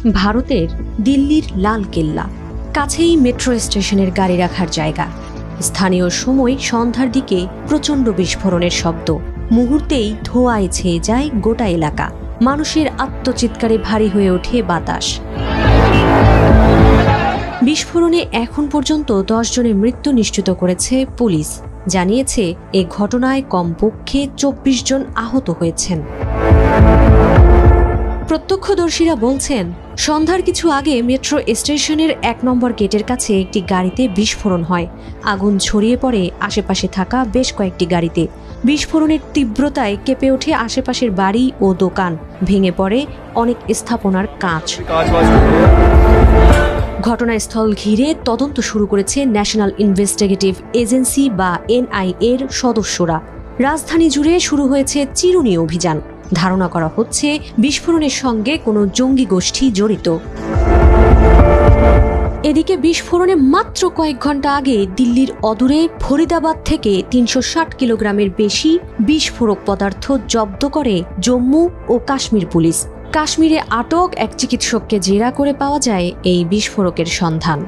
ভারতের দিল্লির লাল কেল্লা, কাছেই মেট্রো স্টেশনের গাড়ি রাখার জায়গা। স্থানীয় সময় সন্ধ্যার দিকে প্রচণ্ড বিস্ফোরণের শব্দ, মুহূর্তেই ধোঁয়ায় ছেয়ে যায় গোটা এলাকা। মানুষের আত্মচিৎকারে ভারী হয়ে ওঠে বাতাস। বিস্ফোরণে এখন পর্যন্ত 10 জনের মৃত্যু নিশ্চিত করেছে পুলিশ। জানিয়েছে এ ঘটনায় কমপক্ষে 24 জন আহত হয়েছেন। প্রত্যক্ষদর্শীরা বলছেন, সন্ধ্যার কিছু আগে মেট্রো স্টেশনের 1 নম্বর গেটের কাছে একটি গাড়িতে বিস্ফোরণ হয়। আগুন ছড়িয়ে পড়ে আশেপাশে থাকা বেশ কয়েকটি গাড়িতে। বিস্ফোরণের তীব্রতায় কেঁপে ওঠে আশেপাশের বাড়ি ও দোকান, ভেঙে পড়ে অনেক স্থাপনার কাঁচ। ঘটনাস্থল ঘিরে তদন্ত শুরু করেছে ন্যাশনাল ইনভেস্টিগেটিভ এজেন্সি বা NIA এর সদস্যরা। রাজধানী জুড়ে শুরু হয়েছে চিরুনি অভিযান। ধারণা করা হচ্ছে বিস্ফোরণের সঙ্গে কোনো জঙ্গি গোষ্ঠী জড়িত। এদিকে বিস্ফোরণে মাত্র কয়েক ঘন্টা আগে দিল্লির অদূরে ফরিদাবাদ থেকে 360 কিলোগ্রামের বেশি বিস্ফোরক পদার্থ জব্দ করে জম্মু ও কাশ্মীর পুলিশ। কাশ্মীরে আটক এক চিকিৎসককে জেরা করে পাওয়া যায় এই বিস্ফোরকের সন্ধান।